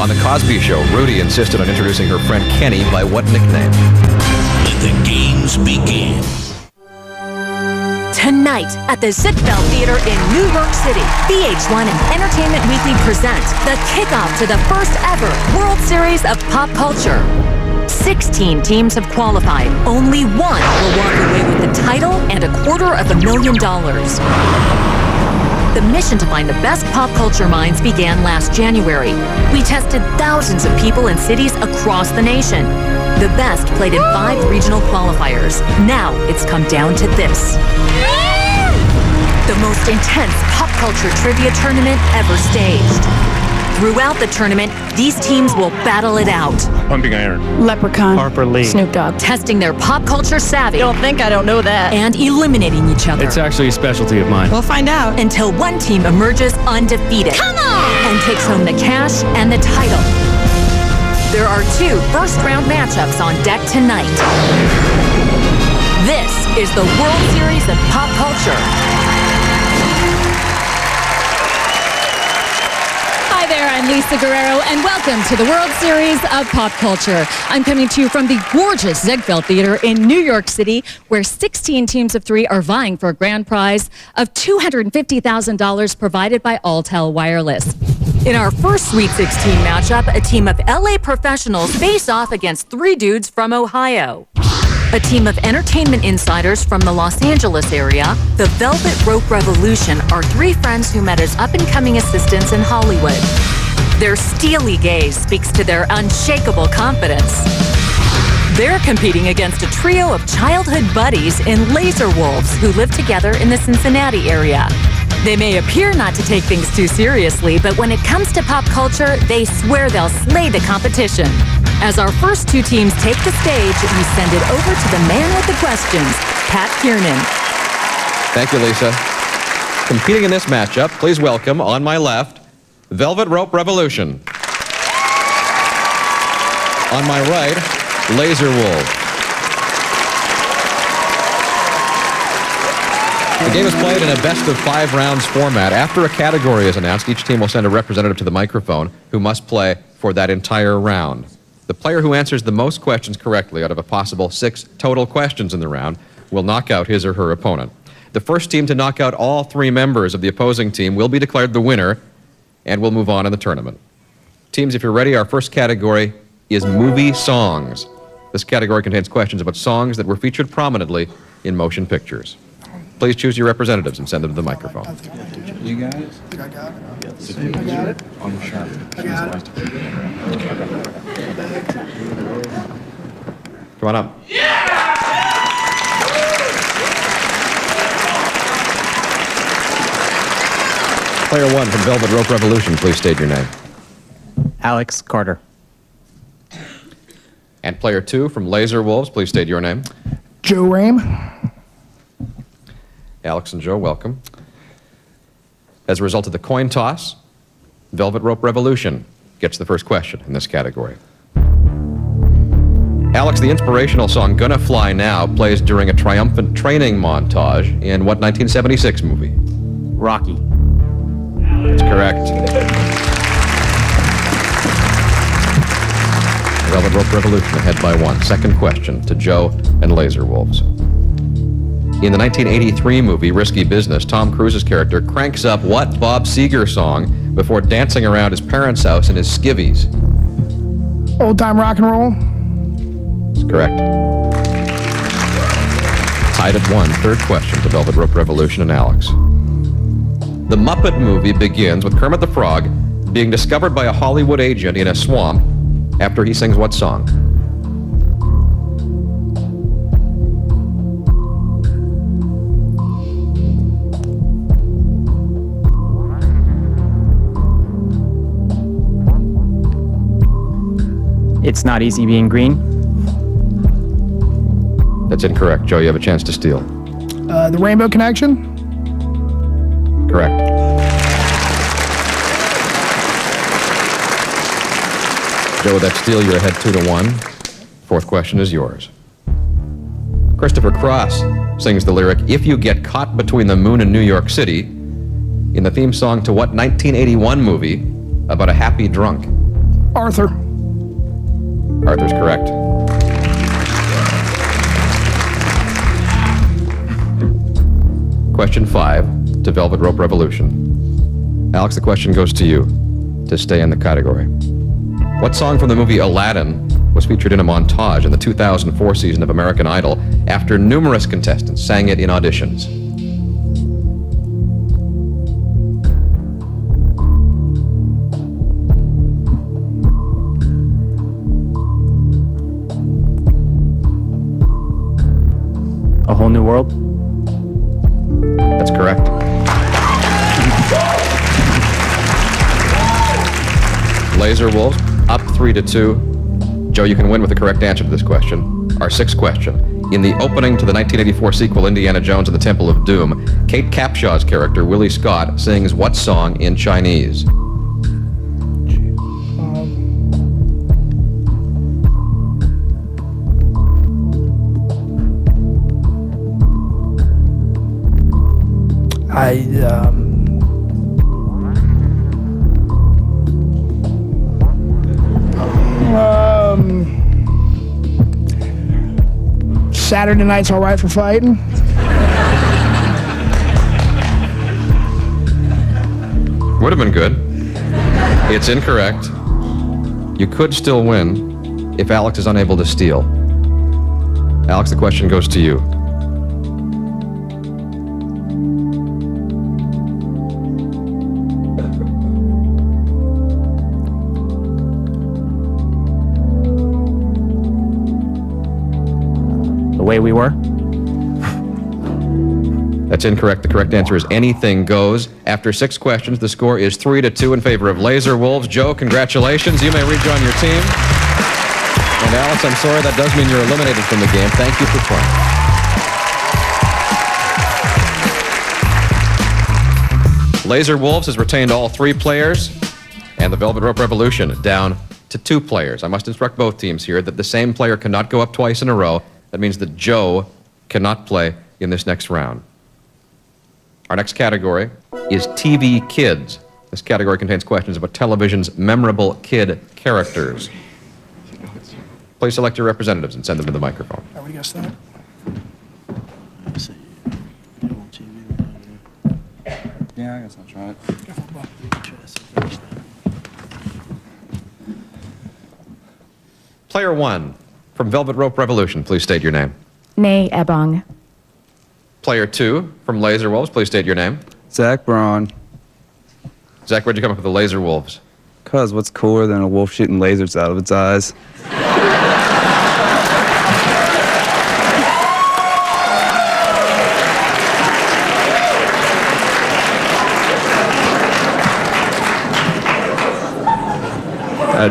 On The Cosby Show, Rudy insisted on introducing her friend Kenny by what nickname? Let the games begin. Tonight at the Ziegfeld Theater in New York City, VH1 and Entertainment Weekly present the kickoff to the first ever World Series of Pop Culture. 16 teams have qualified. Only one will walk away with the title and $250,000. The mission to find the best pop culture minds began last January. We tested thousands of people in cities across the nation. The best played in 5 regional qualifiers. Now it's come down to this. The most intense pop culture trivia tournament ever staged. Throughout the tournament, these teams will battle it out. Pumping Iron. Leprechaun. Harper Lee. Snoop Dogg. Testing their pop culture savvy. You don't think I don't know that. And eliminating each other. It's actually a specialty of mine. We'll find out. Until one team emerges undefeated. Come on! And takes home the cash and the title. There are 2 first-round matchups on deck tonight. This is the World Series of Pop Culture. Hi there, I'm Lisa Guerrero, and welcome to the World Series of Pop Culture. I'm coming to you from the gorgeous Ziegfeld Theater in New York City, where 16 teams of 3 are vying for a grand prize of $250,000 provided by Alltel Wireless. In our first Sweet 16 matchup, a team of LA professionals face off against 3 dudes from Ohio. A team of entertainment insiders from the Los Angeles area, the Velvet Rope Revolution are 3 friends who met as up-and-coming assistants in Hollywood. Their steely gaze speaks to their unshakable confidence. They're competing against a trio of childhood buddies in Lazer Wolves who live together in the Cincinnati area. They may appear not to take things too seriously, but when it comes to pop culture, they swear they'll slay the competition. As our first 2 teams take the stage, we send it over to the man with the questions, Pat Kiernan. Thank you, Lisa. Competing in this matchup, please welcome, on my left, Velvet Rope Revolution. On my right, Lazer Wolves. The game is played in a best-of-5 rounds format. After a category is announced, each team will send a representative to the microphone who must play for that entire round. The player who answers the most questions correctly out of a possible 6 total questions in the round will knock out his or her opponent. The first team to knock out all 3 members of the opposing team will be declared the winner and will move on in the tournament. Teams, if you're ready, our first category is movie songs. This category contains questions about songs that were featured prominently in motion pictures. Please choose your representatives and send them to the microphone. You got it? I think I got it. I got it. On your shirt. I got it. Come on up. Player 1 from Velvet Rope Revolution, please state your name. Alex Carter. And player 2 from Lazer Wolves, please state your name. Joe Rame. Alex and Joe, welcome. As a result of the coin toss, Velvet Rope Revolution gets the first question in this category. Alex, the inspirational song Gonna Fly Now plays during a triumphant training montage in what 1976 movie? Rocky. That's correct. Velvet Rope Revolution ahead by 1. Second question to Joe and Lazer Wolves. In the 1983 movie Risky Business, Tom Cruise's character cranks up what Bob Seger song before dancing around his parents' house in his skivvies? Old Time Rock and Roll. That's correct. Tied at 1. Third question to Velvet Rope Revolution and Alex. The Muppet movie begins with Kermit the Frog being discovered by a Hollywood agent in a swamp after he sings what song? It's Not Easy Being Green. That's incorrect. Joe, you have a chance to steal. The Rainbow Connection. Correct. Joe, with that steal, you're ahead 2-1. Fourth question is yours. Christopher Cross sings the lyric, "If you get caught between the moon and New York City," in the theme song to what 1981 movie about a happy drunk? Arthur. Arthur's correct. Question 5 to Velvet Rope Revolution. Alex, the question goes to you to stay in the category. What song from the movie Aladdin was featured in a montage in the 2004 season of American Idol after numerous contestants sang it in auditions? A Whole New World? That's correct. Lazer Wolves up 3-2. Joe, you can win with the correct answer to this question. Our sixth question. In the opening to the 1984 sequel Indiana Jones and the Temple of Doom, Kate Capshaw's character, Willie Scott, sings what song in Chinese? Saturday Night's All Right for Fighting. Would have been good. It's incorrect. You could still win if Alex is unable to steal. Alex, the question goes to you. The Way We Were? That's incorrect. The correct answer is Anything Goes. After 6 questions, the score is 3-2 in favor of Lazer Wolves. Joe, congratulations. You may rejoin your team. And Alex, I'm sorry, that does mean you're eliminated from the game. Thank you for playing. Lazer Wolves has retained all 3 players, and the Velvet Rope Revolution down to 2 players. I must instruct both teams here that the same player cannot go up twice in a row. That means that Joe cannot play in this next round. Our next category is TV Kids. This category contains questions about television's memorable kid characters. Please select your representatives and send them to the microphone. I would guess that. Yeah, I guess I'll try it. Player 1 from Velvet Rope Revolution, please state your name. Nay Ebong. Player 2 from Lazer Wolves, please state your name. Zach Braun. Zach, where'd you come up with the Lazer Wolves? Cause what's cooler than a wolf shooting lasers out of its eyes?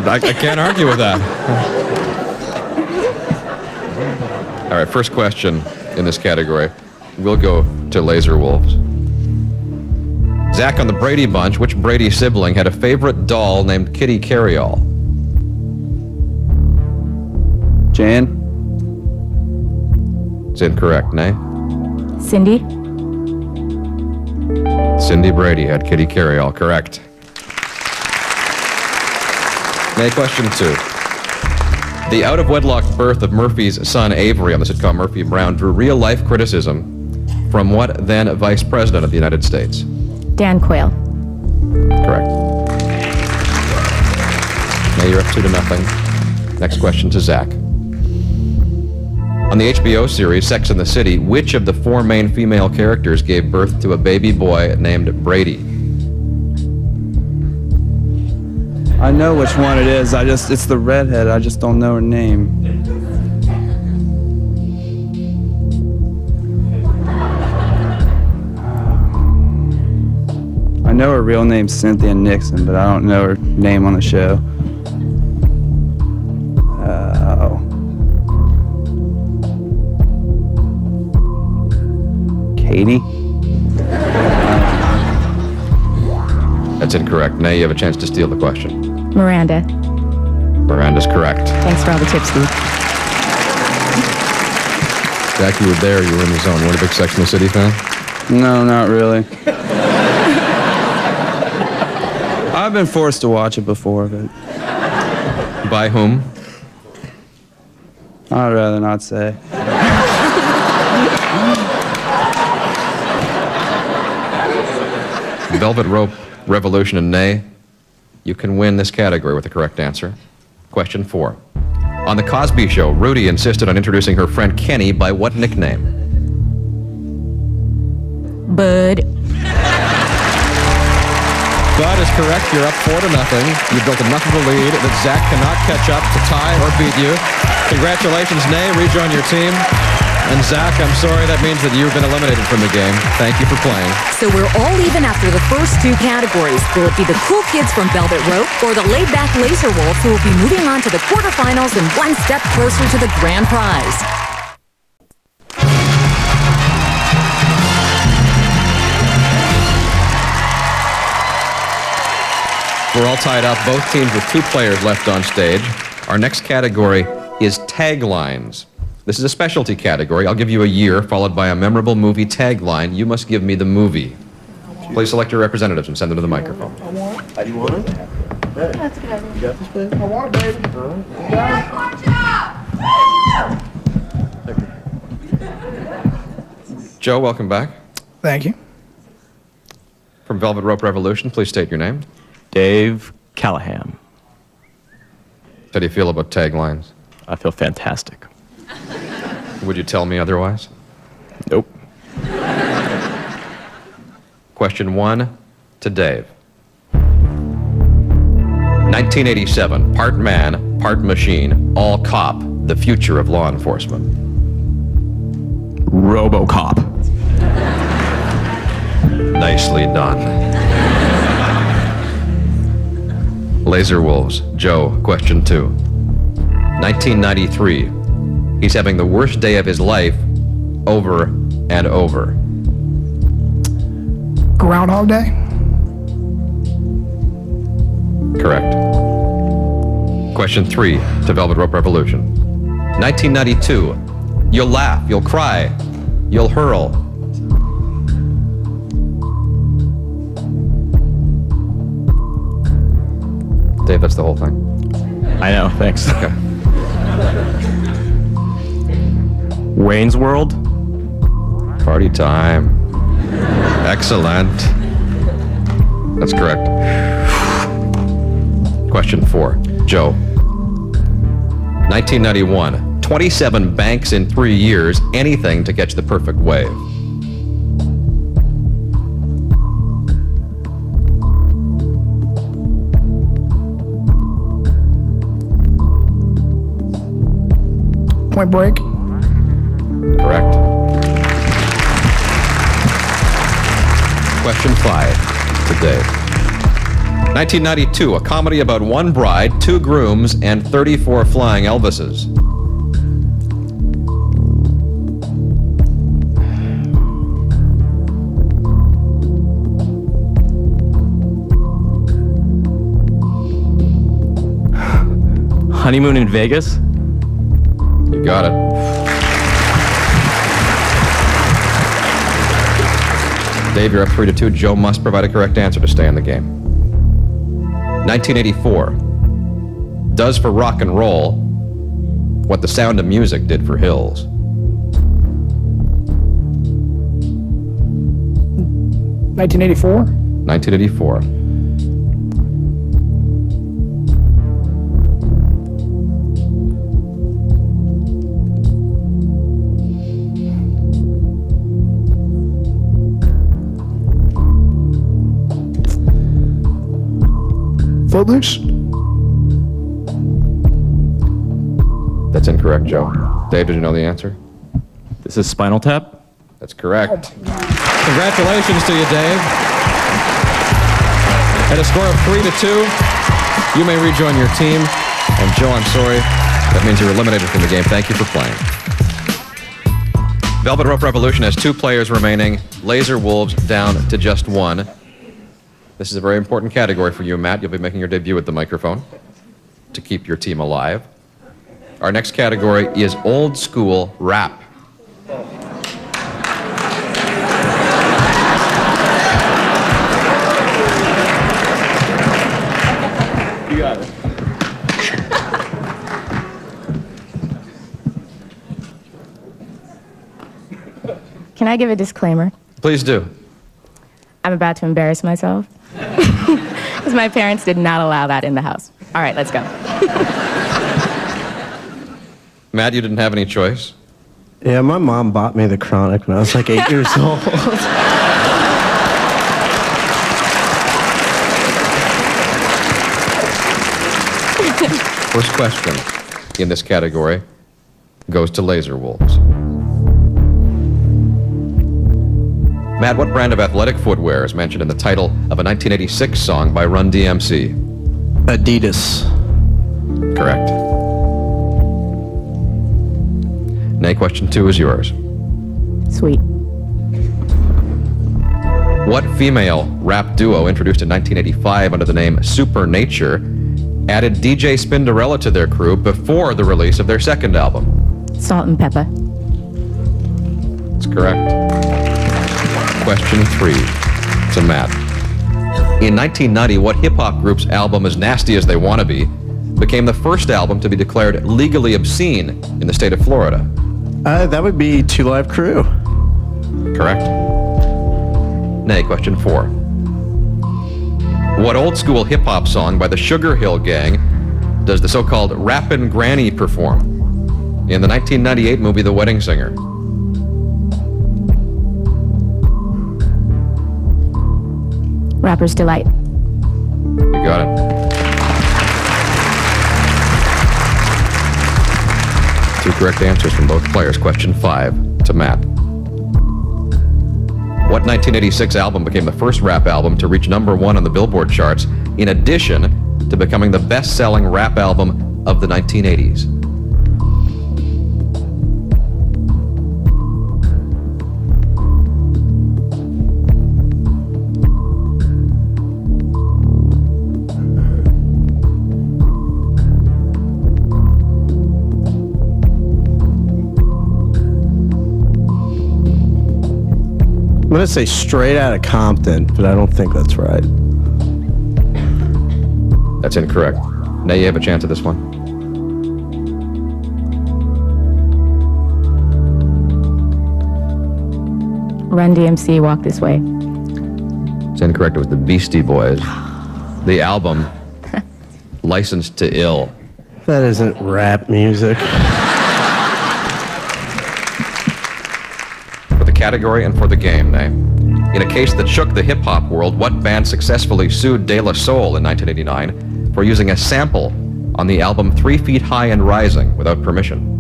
I can't argue with that. All right, first question in this category. We'll go to Lazer Wolves. Zach, on the Brady Bunch, which Brady sibling had a favorite doll named Kitty Carryall? Jan? It's incorrect, Nay. Cindy. Cindy Brady had Kitty Carryall, correct. Nay, question 2. The out-of-wedlock birth of Murphy's son Avery on the sitcom Murphy Brown drew real-life criticism from what then Vice President of the United States? Dan Quayle. Correct. Now you're up 2-0. Next question to Zach. On the HBO series Sex and the City, which of the 4 main female characters gave birth to a baby boy named Brady? I know which one it is. It's the redhead. I just don't know her name. I know her real name's Cynthia Nixon, but I don't know her name on the show. Katie? That's incorrect. Nay, you have a chance to steal the question. Miranda. Miranda's correct. Thanks for all the tips, Steve. Zach, you were there. You were in the zone. You weren't a big Sex and the City fan? No, not really. I've been forced to watch it before, but By whom? I'd rather not say. Velvet Rope, Revolution, and Nay. You can win this category with the correct answer. Question 4. On The Cosby Show, Rudy insisted on introducing her friend Kenny by what nickname? Bud. Bud is correct. You're up 4-0. You've built enough of a lead that Zach cannot catch up to tie or beat you. Congratulations, Nay. Rejoin your team. And Zach, I'm sorry, that means that you've been eliminated from the game. Thank you for playing. So we're all even after the first 2 categories. Will it be the cool kids from Velvet Rope or the laid-back Lazer Wolves who will be moving on to the quarterfinals and one step closer to the grand prize? We're all tied up, both teams with 2 players left on stage. Our next category is taglines. This is a specialty category. I'll give you a year, followed by a memorable movie tagline. You must give me the movie. Please select your representatives and send them to the microphone. How do you want it? That's a good idea. You got this, baby? I want it, baby. Joe, welcome back. Thank you. From Velvet Rope Revolution, please state your name. Dave Callahan. How do you feel about taglines? I feel fantastic. Would you tell me otherwise? Nope. Question 1 to Dave. 1987, part man, part machine, all cop, the future of law enforcement. RoboCop. Nicely done. Lazer Wolves. Joe, question 2. 1993. He's having the worst day of his life over and over. Groundhog Day? Correct. Question 3 to Velvet Rope Revolution. 1992. You'll laugh, you'll cry, you'll hurl. Dave, that's the whole thing. I know, thanks. Okay. Wayne's World. Party time. Excellent. That's correct. Question 4. Joe. 1991. 27 banks in 3 years. Anything to catch the perfect wave. Point Break? Correct. Question 5 to Dave. 1992, a comedy about 1 bride, 2 grooms, and 34 flying Elvises. Honeymoon in Vegas. You got it. Dave, you're up 3-2. Joe must provide a correct answer to stay in the game. 1984. Does for rock and roll what The Sound of Music did for Hills. $1984? 1984. Footloose? That's incorrect, Joe. Dave, did you know the answer? This is Spinal Tap. That's correct. Congratulations to you, Dave. At a score of 3-2, you may rejoin your team. And Joe, I'm sorry. That means you're eliminated from the game. Thank you for playing. Velvet Rope Revolution has 2 players remaining. Lazer Wolves down to just 1. This is a very important category for you, Matt. You'll be making your debut at the microphone to keep your team alive. Our next category is old school rap. You got it. Can I give a disclaimer? Please do. I'm about to embarrass myself. Because my parents did not allow that in the house. All right, let's go. Matt, you didn't have any choice? Yeah, my mom bought me the Chronic when I was like 8 years old. First question in this category goes to Lazer Wolves. Matt, what brand of athletic footwear is mentioned in the title of a 1986 song by Run DMC? Adidas. Correct. Nay, question 2 is yours. Sweet. What female rap duo introduced in 1985 under the name Supernature added DJ Spinderella to their crew before the release of their second album? Salt and pepper. That's correct. Question 3 to Matt. In 1990, what hip-hop group's album As Nasty As They Wanna Be became the first album to be declared legally obscene in the state of Florida? That would be Two Live Crew. Correct. Nay, question 4. What old-school hip-hop song by the Sugar Hill Gang does the so-called Rappin' Granny perform in the 1998 movie The Wedding Singer? Rapper's Delight. You got it. Two correct answers from both players. Question 5 to Matt. What 1986 album became the first rap album to reach #1 on the Billboard charts, in addition to becoming the best-selling rap album of the 1980s? I'm going to say Straight Outta Compton, but I don't think that's right. That's incorrect. Now you have a chance at this one. Run DMC, Walk This Way. It's incorrect. It was the Beastie Boys. The album, Licensed to Ill. That isn't rap music. For the category and for the game, Nay. In a case that shook the hip-hop world, what band successfully sued De La Soul in 1989 for using a sample on the album 3 Feet High and Rising without permission?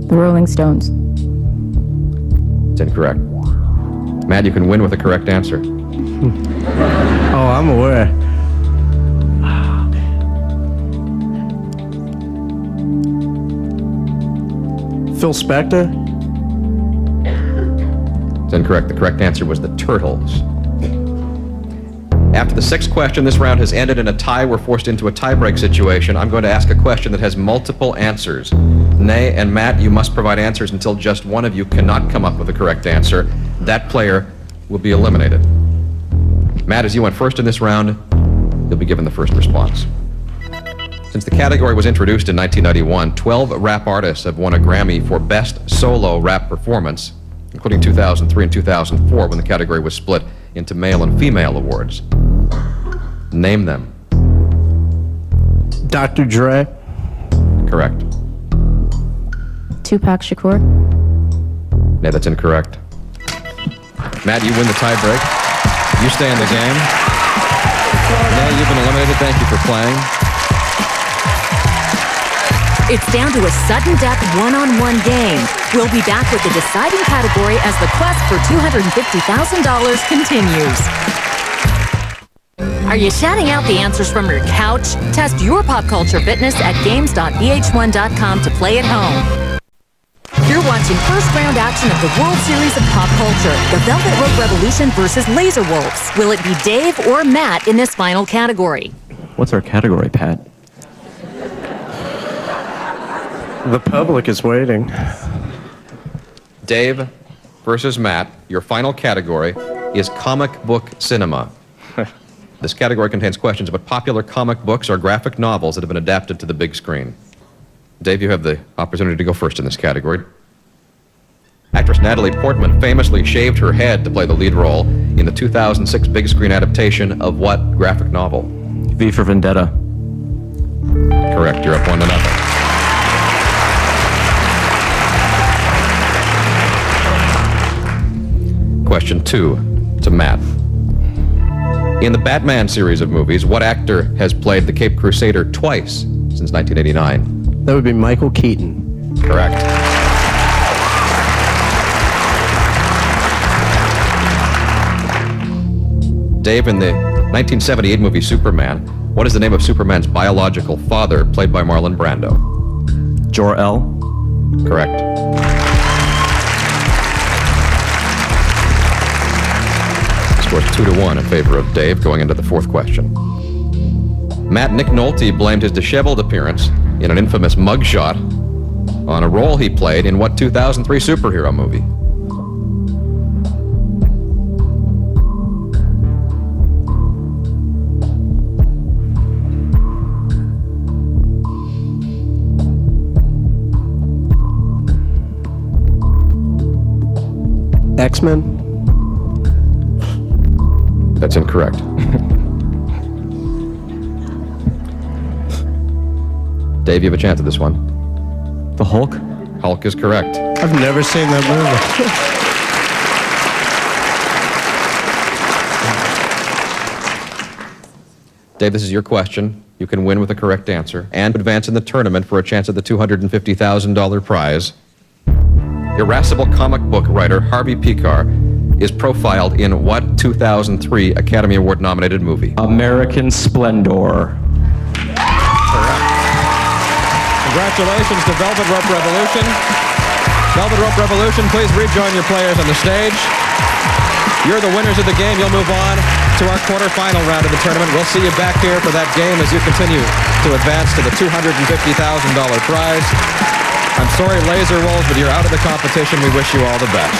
The Rolling Stones. It's incorrect. Matt, you can win with the correct answer. Oh, I'm aware. Phil Spector? It's incorrect. The correct answer was the Turtles. After the sixth question, this round has ended in a tie. We're forced into a tie-break situation. I'm going to ask a question that has multiple answers. Nay and Matt, you must provide answers until just one of you cannot come up with the correct answer. That player will be eliminated. Matt, as you went first in this round, you'll be given the first response. Since the category was introduced in 1991, 12 rap artists have won a Grammy for Best Solo Rap Performance, including 2003 and 2004 when the category was split into male and female awards. Name them. Dr. Dre? Correct. Tupac Shakur. Nay, that's incorrect. Matt, you win the tie break. You stay in the game. Nay, you've been eliminated. Thank you for playing. It's down to a sudden death one-on-one game. We'll be back with the deciding category as the quest for $250,000 continues. Are you shouting out the answers from your couch? Test your pop culture fitness at games.vh1.com to play at home. You're watching first round action of the World Series of Pop Culture, the Velvet Rope Revolution versus Lazer Wolves. Will it be Dave or Matt in this final category? What's our category, Pat? The public is waiting. Dave versus Matt, your final category, is comic book cinema. This category contains questions about popular comic books or graphic novels that have been adapted to the big screen. Dave, you have the opportunity to go first in this category. Actress Natalie Portman famously shaved her head to play the lead role in the 2006 big screen adaptation of what graphic novel? V for Vendetta. Correct. You're up 1-0. Question 2 to Matt. In the Batman series of movies, what actor has played the Cape Crusader twice since 1989? That would be Michael Keaton. Correct. Dave, in the 1978 movie Superman, what is the name of Superman's biological father, played by Marlon Brando? Jor-El. Correct. Scores 2-1 in favor of Dave, going into the fourth question. Matt, Nick Nolte blamed his disheveled appearance in an infamous mugshot on a role he played in what 2003 superhero movie? X-Men? That's incorrect. Dave, you have a chance at this one. The Hulk? Hulk is correct. I've never seen that movie. Dave, this is your question. You can win with a correct answer and advance in the tournament for a chance at the $250,000 prize. Irascible comic book writer Harvey Pekar is profiled in what 2003 Academy Award nominated movie? American Splendor. Congratulations to Velvet Rope Revolution. Velvet Rope Revolution, please rejoin your players on the stage. You're the winners of the game. You'll move on to our quarterfinal round of the tournament. We'll see you back here for that game as you continue to advance to the $250,000 prize. I'm sorry, Lazer Wolves, but you're out of the competition. We wish you all the best.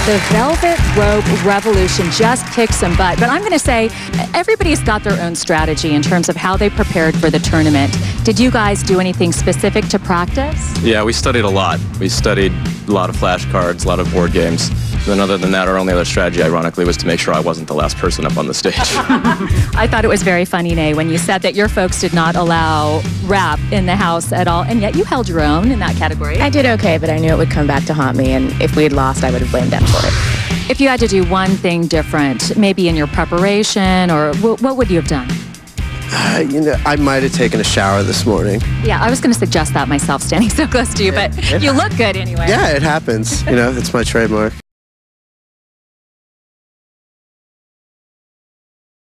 The Velvet Rope Revolution just kicked some butt, but I'm going to say everybody's got their own strategy in terms of how they prepared for the tournament. Did you guys do anything specific to practice? Yeah, we studied a lot. We studied a lot of flashcards, a lot of board games. And then other than that, our only other strategy, ironically, was to make sure I wasn't the last person up on the stage. I thought it was very funny, Nay, when you said that your folks did not allow rap in the house at all, and yet you held your own in that category. I did okay, but I knew it would come back to haunt me, and if we had lost, I would have blamed them for it. If you had to do one thing different, maybe in your preparation, or what would you have done? I might have taken a shower this morning. Yeah, I was going to suggest that myself, standing so close to you, but you look good anyway. Yeah, it happens. It's my trademark.